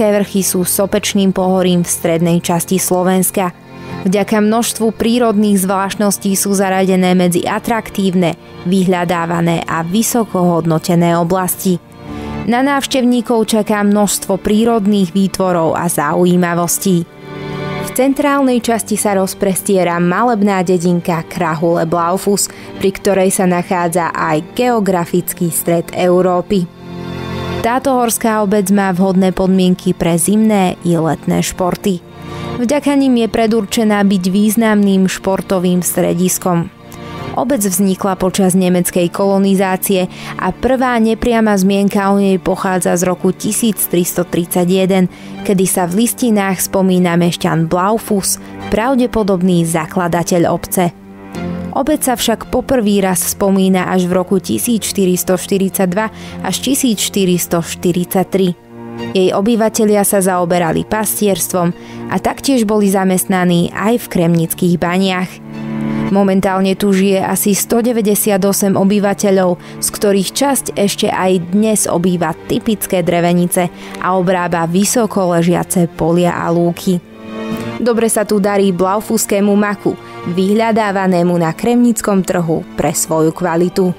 Kremnické vrchy sú sopečným pohorím v strednej časti Slovenska. Vďaka množstvu prírodných zvláštností sú zaradené medzi atraktívne, vyhľadávané a vysoko hodnotené oblasti. Na návštevníkov čaká množstvo prírodných výtvorov a zaujímavostí. V centrálnej časti sa rozprestiera malebná dedinka Krahule-Blaufus, pri ktorej sa nachádza aj geografický stred Európy. Táto horská obec má vhodné podmienky pre zimné i letné športy. Vďaka nim je predurčená byť významným športovým strediskom. Obec vznikla počas nemeckej kolonizácie a prvá nepriama zmienka o nej pochádza z roku 1331, kedy sa v listinách spomína mešťan Blaufus, pravdepodobný zakladateľ obce. Obec sa však poprvý raz spomína až v roku 1442 až 1443. Jej obyvatelia sa zaoberali pastierstvom a taktiež boli zamestnaní aj v kremnických baniach. Momentálne tu žije asi 198 obyvateľov, z ktorých časť ešte aj dnes obýva typické drevenice a obrába vysoko ležiace polia a lúky. Dobre sa tu darí blaufuskému maku, vyhľadávanému na kremnickom trhu pre svoju kvalitu.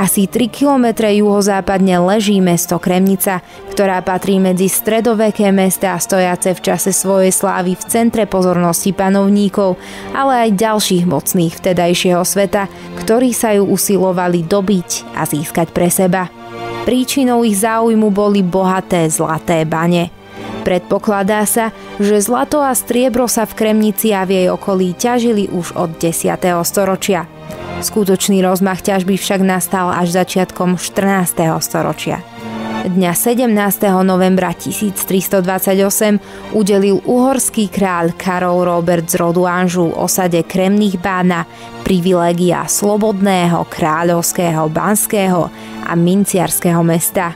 Asi 3 km juhozápadne leží mesto Kremnica, ktorá patrí medzi stredoveké mestá stojace v čase svojej slávy v centre pozornosti panovníkov, ale aj ďalších mocných vtedajšieho sveta, ktorí sa ju usilovali dobiť a získať pre seba. Príčinou ich záujmu boli bohaté zlaté bane. Predpokladá sa, že zlato a striebro sa v Kremnici a v jej okolí ťažili už od 10. storočia. Skutočný rozmach ťažby však nastal až začiatkom 14. storočia. Dňa 17. novembra 1328 udelil uhorský kráľ Karol Robert z rodu Anžu osade Kremných Bána privilégia slobodného kráľovského, banského a minciarského mesta.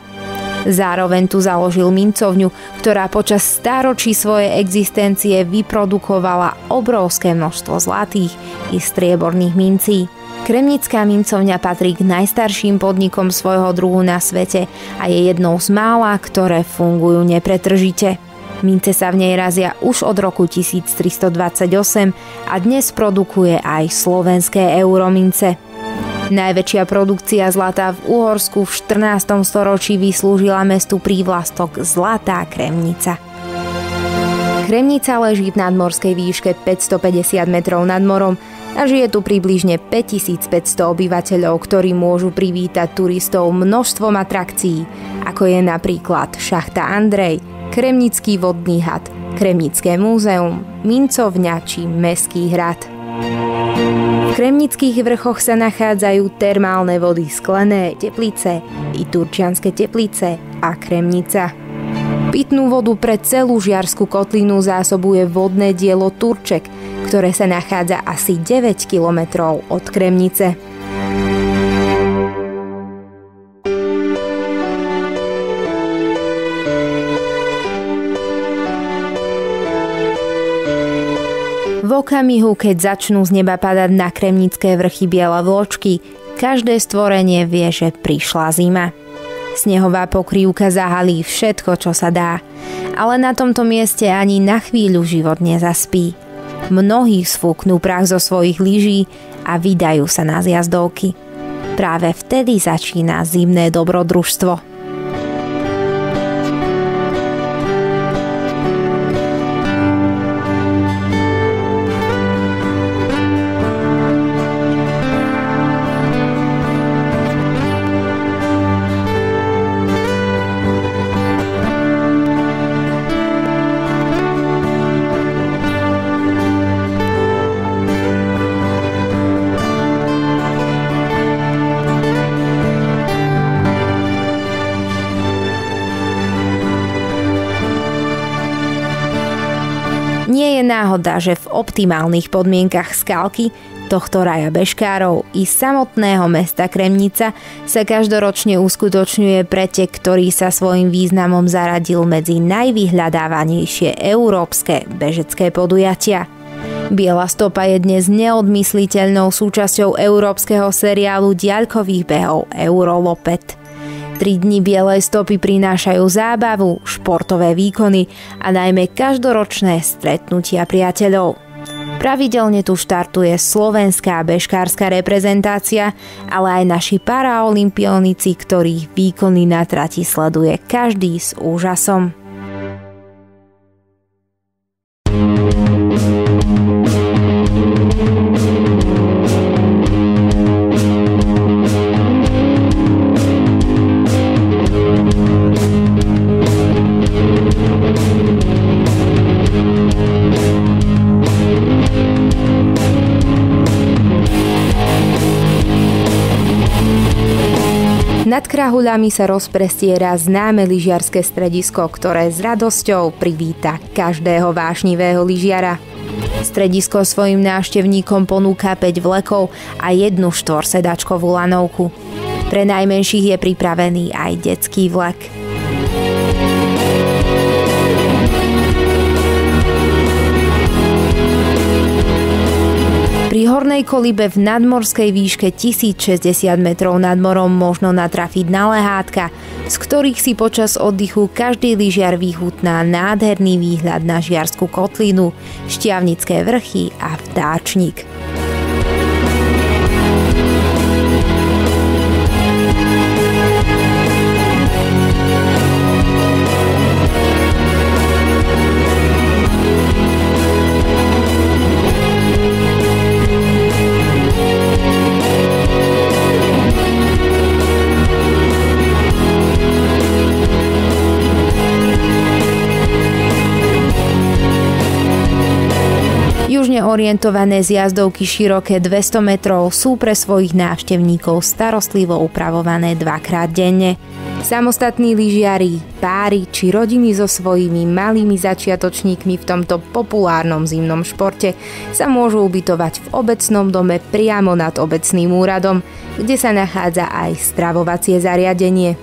Zároveň tu založil mincovňu, ktorá počas stáročí svojej existencie vyprodukovala obrovské množstvo zlatých i strieborných mincí. Kremnická mincovňa patrí k najstarším podnikom svojho druhu na svete a je jednou z mála, ktoré fungujú nepretržite. Mince sa v nej razia už od roku 1328 a dnes produkuje aj slovenské euromince. Najväčšia produkcia zlata v Uhorsku v 14. storočí vyslúžila mestu prívlastok Zlatá Kremnica. Kremnica leží v nadmorskej výške 550 metrov nad morom a žije tu približne 5500 obyvateľov, ktorí môžu privítať turistov množstvom atrakcií, ako je napríklad šachta Andrej, Kremnický vodný had, Kremnické múzeum, mincovňa či Mestský hrad. V Kremnických vrchoch sa nachádzajú termálne vody Sklené teplice i Turčianske teplice a Kremnica. Pitnú vodu pre celú Žiarsku kotlinu zásobuje vodné dielo Turček, ktoré sa nachádza asi 9 kilometrov od Kremnice. V okamihu, keď začnú z neba padať na Kremnické vrchy biele vločky, každé stvorenie vie, že prišla zima. Snehová pokrývka zahalí všetko, čo sa dá, ale na tomto mieste ani na chvíľu život nezaspí. Mnohí sfúknú prach zo svojich lyží a vydajú sa na zjazdovky. Práve vtedy začína zimné dobrodružstvo. Nie je náhoda, že v optimálnych podmienkach skalky, tohto raja bežkárov i samotného mesta Kremnica sa každoročne uskutočňuje pretek, ktorý sa svojím významom zaradil medzi najvyhľadávanejšie európske bežecké podujatia. Biela stopa je dnes neodmysliteľnou súčasťou európskeho seriálu diaľkových behov Eurolopet. 3 dni bielej stopy prinášajú zábavu, športové výkony a najmä každoročné stretnutia priateľov. Pravidelne tu štartuje slovenská bežkárska reprezentácia, ale aj naši paraolympionici, ktorých výkony na trati sleduje každý s úžasom. Nad Krahuľami sa rozprestiera známe lyžiarske stredisko, ktoré s radosťou privíta každého vášnivého lyžiara. Stredisko svojim návštevníkom ponúka 5 vlekov a 1 štvorsedačkovú lanovku. Pre najmenších je pripravený aj detský vlek. Pri hornej kolibe v nadmorskej výške 1060 metrov nad morom možno natrafiť na lehátka, z ktorých si počas oddychu každý lyžiar vychutná nádherný výhľad na Žiarsku kotlinu, Štiavnické vrchy a Vtáčnik. Južne orientované zjazdovky široké 200 metrov sú pre svojich návštevníkov starostlivo upravované 2-krát denne. Samostatní lyžiari, páry či rodiny so svojimi malými začiatočníkmi v tomto populárnom zimnom športe sa môžu ubytovať v obecnom dome priamo nad obecným úradom, kde sa nachádza aj stravovacie zariadenie.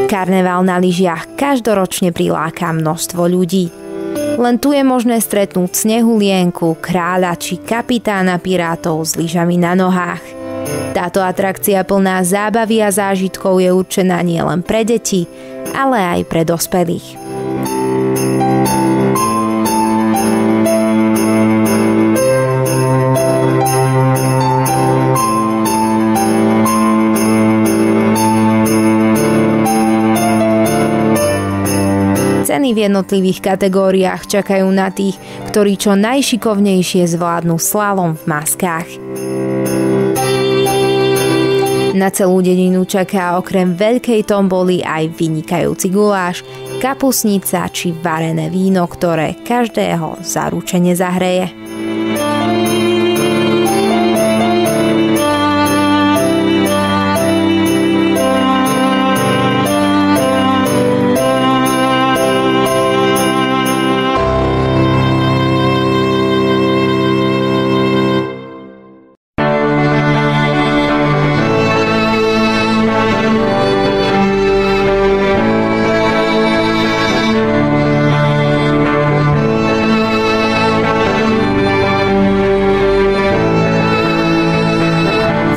Karneval na lyžiach každoročne priláka množstvo ľudí. Len tu je možné stretnúť Snehulienku, kráľa či kapitána pirátov s lyžami na nohách. Táto atrakcia plná zábavy a zážitkov je určená nielen pre deti, ale aj pre dospelých. Ceny v jednotlivých kategóriách čakajú na tých, ktorí čo najšikovnejšie zvládnu slalom v maskách. Na celú dedinu čaká okrem veľkej tomboly aj vynikajúci guláš, kapusnica či varené víno, ktoré každého zaručene zahreje.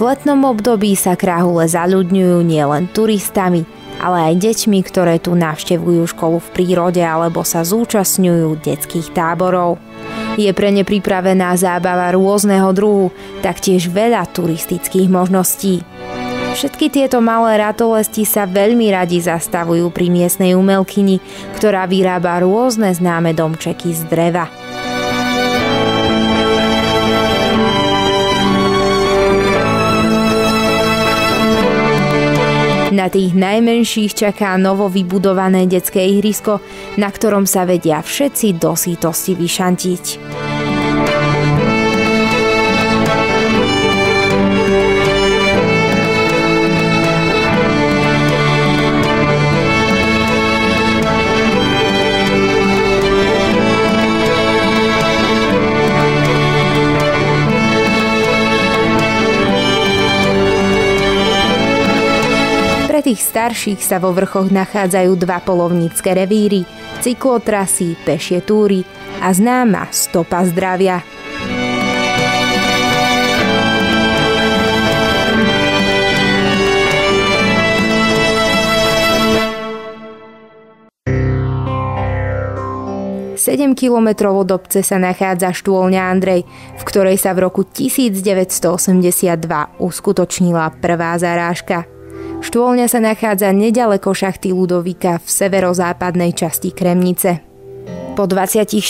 V letnom období sa Krahule zaľudňujú nielen turistami, ale aj deťmi, ktoré tu navštevujú školu v prírode alebo sa zúčastňujú detských táborov. Je pre ne pripravená zábava rôzneho druhu, taktiež veľa turistických možností. Všetky tieto malé ratolesti sa veľmi radi zastavujú pri miestnej umelkyni, ktorá vyrába rôzne známe domčeky z dreva. Na tých najmenších čaká novo vybudované detské ihrisko, na ktorom sa vedia všetci do sítosti vyšantiť. Pre tých starších sa vo vrchoch nachádzajú 2 poľovnícke revíry, cyklotrasy, pešie túry a známa stopa zdravia. Sedem kilometrov od obce sa nachádza štôlňa Andrej, v ktorej sa v roku 1982 uskutočnila prvá zarážka. Štôlňa sa nachádza nedaleko šachty Ľudovíka v severozápadnej časti Kremnice. Po 26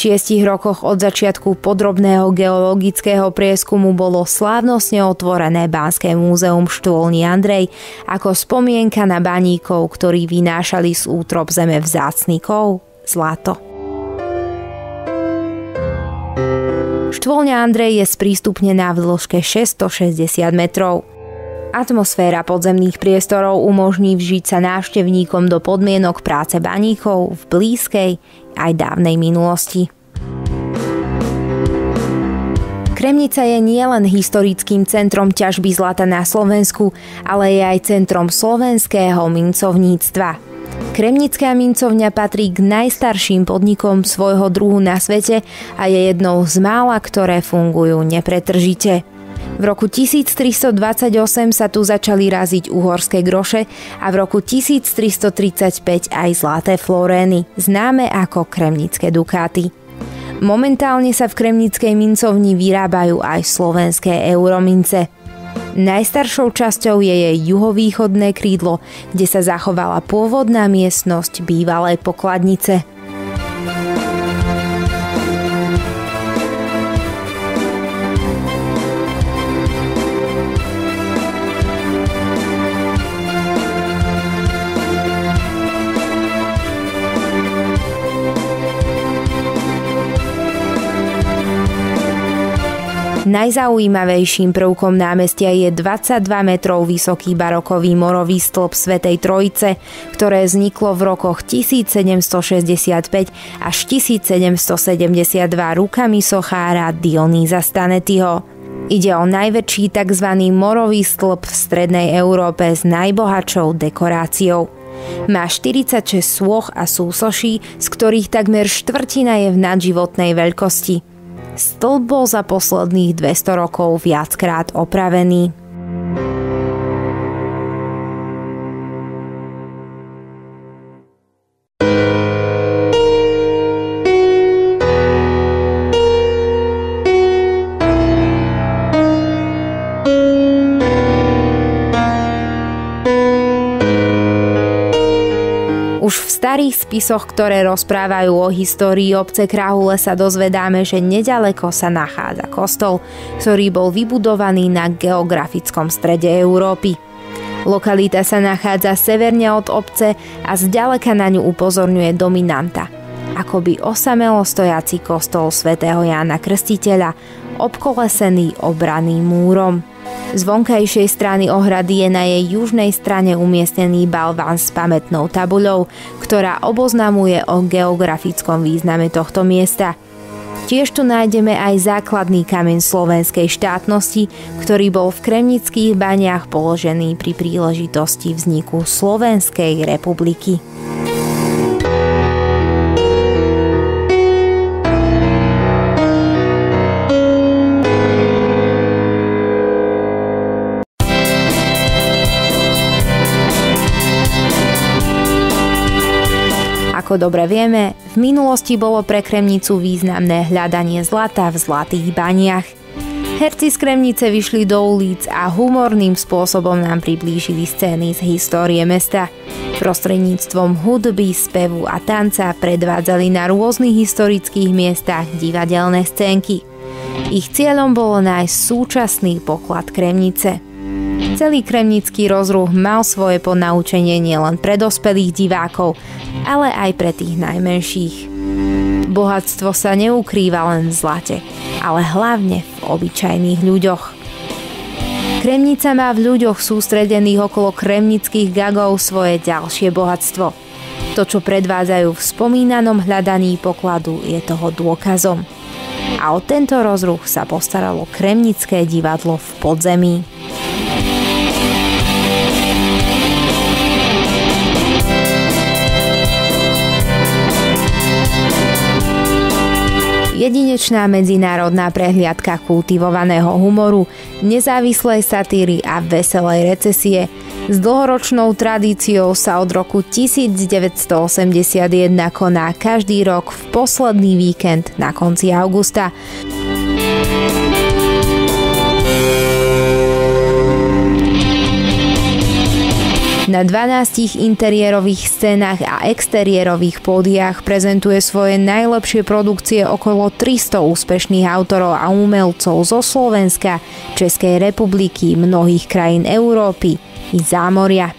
rokoch od začiatku podrobného geologického prieskumu bolo slávnostne otvorené Banské múzeum štôlny Andrej ako spomienka na baníkov, ktorí vynášali z útrop zeme vzácny kov, zlato. Štôlňa Andrej je sprístupnená v dĺžke 660 metrov. Atmosféra podzemných priestorov umožní vžiť sa návštevníkom do podmienok práce baníkov v blízkej aj dávnej minulosti. Kremnica je nielen historickým centrom ťažby zlata na Slovensku, ale je aj centrom slovenského mincovníctva. Kremnická mincovňa patrí k najstarším podnikom svojho druhu na svete a je jednou z mála, ktoré fungujú nepretržite. V roku 1328 sa tu začali raziť uhorské groše a v roku 1335 aj zlaté florény, známe ako kremnické dukáty. Momentálne sa v kremnickej mincovni vyrábajú aj slovenské euromince. Najstaršou časťou je jej juhovýchodné krídlo, kde sa zachovala pôvodná miestnosť bývalej pokladnice. Najzaujímavejším prvkom námestia je 22 metrov vysoký barokový morový stĺp Svätej Trojice, ktoré vzniklo v rokoch 1765 až 1772 rukami sochára Dionýza Stanetyho. Ide o najväčší tzv. Morový stĺp v strednej Európe s najbohatšou dekoráciou. Má 46 sôch a súsoší, z ktorých takmer štvrtina je v nadživotnej veľkosti. Stĺp bol za posledných 200 rokov viackrát opravený. Už v starých spisoch, ktoré rozprávajú o histórii obce Krahule, sa dozvedáme, že nedaleko sa nachádza kostol, ktorý bol vybudovaný na geografickom strede Európy. Lokalita sa nachádza severne od obce a zďaleka na ňu upozorňuje dominanta, akoby osamelo stojaci kostol svätého Jána Krstiteľa, obkolesený obranným múrom. Z vonkajšej strany ohrady je na jej južnej strane umiestnený balván s pamätnou tabuľou, ktorá oboznamuje o geografickom význame tohto miesta. Tiež tu nájdeme aj základný kameň slovenskej štátnosti, ktorý bol v Kremnických baniach položený pri príležitosti vzniku Slovenskej republiky. Ako dobre vieme, v minulosti bolo pre Kremnicu významné hľadanie zlata v zlatých baniach. Herci z Kremnice vyšli do ulic a humorným spôsobom nám priblížili scény z histórie mesta. Prostredníctvom hudby, spevu a tanca predvádzali na rôznych historických miestach divadelné scénky. Ich cieľom bolo nájsť súčasný poklad Kremnice. Celý kremnický rozruch mal svoje ponaučenie nielen pre dospelých divákov, ale aj pre tých najmenších. Bohatstvo sa neukrýva len v zlate, ale hlavne v obyčajných ľuďoch. Kremnica má v ľuďoch sústredených okolo kremnických gagov svoje ďalšie bohatstvo. To, čo predvádzajú v spomínanom hľadaní pokladu, je toho dôkazom. A o tento rozruch sa postaralo Kremnické divadlo v podzemí. Jedinečná medzinárodná prehliadka kultivovaného humoru, nezávislej satíry a veselej recesie s dlhoročnou tradíciou sa od roku 1981 koná každý rok v posledný víkend na konci augusta. Na 12 interiérových scénach a exteriérových pódiách prezentuje svoje najlepšie produkcie okolo 300 úspešných autorov a umelcov zo Slovenska, Českej republiky, mnohých krajín Európy i zámoria.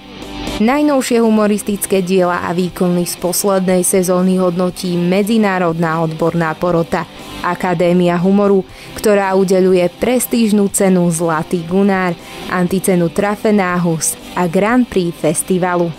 Najnovšie humoristické diela a výkony z poslednej sezóny hodnotí medzinárodná odborná porota Akadémia humoru, ktorá udeľuje prestížnu cenu Zlatý Gunár, anticenu Trafenáhus a Grand Prix festivalu.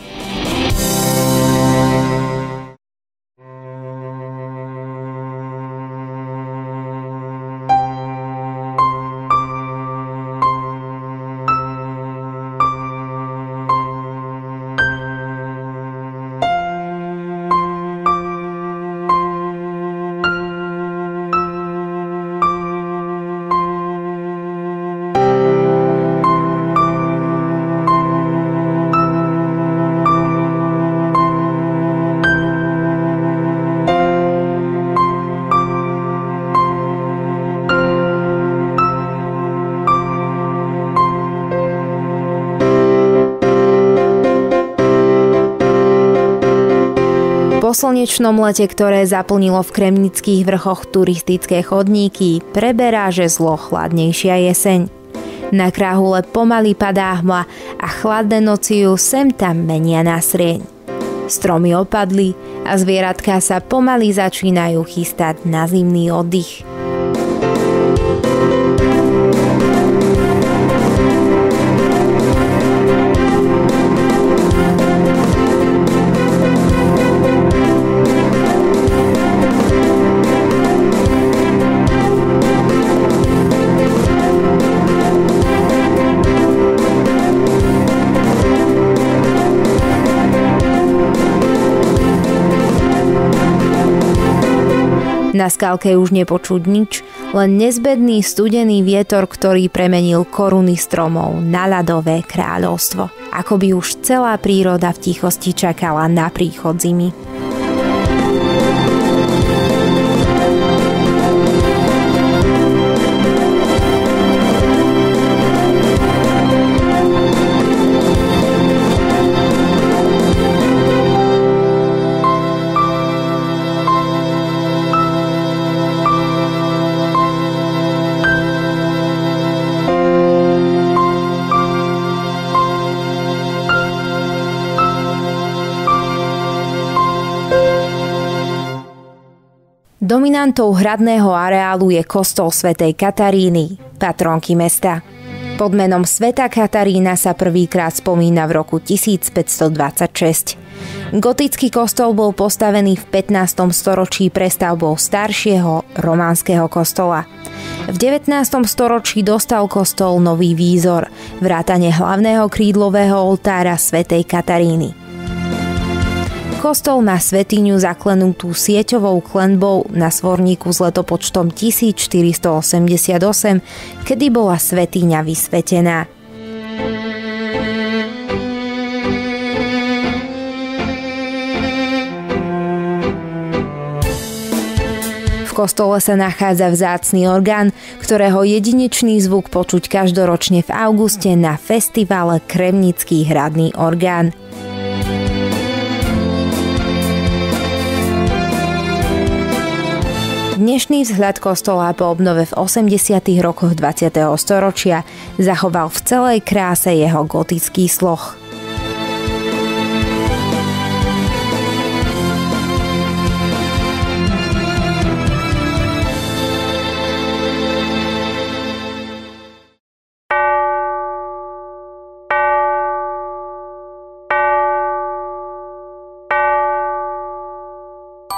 Po slnečnom lete, ktoré zaplnilo v Kremnických vrchoch turistické chodníky, preberá žezlo chladnejšia jeseň. Na Kráhule pomaly padá hmla a chladné noci ju sem tam menia na srieň. Stromy opadli a zvieratka sa pomaly začínajú chystať na zimný oddych. Na skalke už nepočuť nič, len nezbedný studený vietor, ktorý premenil koruny stromov na ľadové kráľovstvo. Ako by už celá príroda v tichosti čakala na príchod zimy. Dominantou hradného areálu je kostol svätej Kataríny, patrónky mesta. Pod menom Svätá Katarína sa prvýkrát spomína v roku 1526. Gotický kostol bol postavený v 15. storočí prestavbou staršieho románskeho kostola. V 19. storočí dostal kostol nový výzor, vrátane hlavného krídlového oltára svätej Kataríny. Kostol má svätyňu zaklenutú sieťovou klenbou na svorníku s letopočtom 1488, kedy bola svätyňa vysvetená. V kostole sa nachádza vzácny orgán, ktorého jedinečný zvuk počuť každoročne v auguste na festivale Kremnický hradný orgán. V dnešný vzhľad kostola po obnove v 80. rokoch 20. storočia zachoval v celej kráse jeho gotický sloh.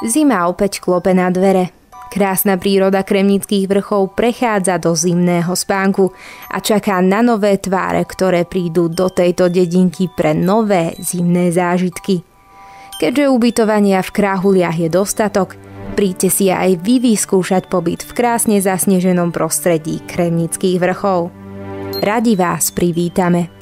Zima opäť klope na dvere. Krásna príroda Kremnických vrchov prechádza do zimného spánku a čaká na nové tváre, ktoré prídu do tejto dedinky pre nové zimné zážitky. Keďže ubytovania v Kráhuliach je dostatok, príďte si aj vy vyskúšať pobyt v krásne zasneženom prostredí Kremnických vrchov. Radi vás privítame.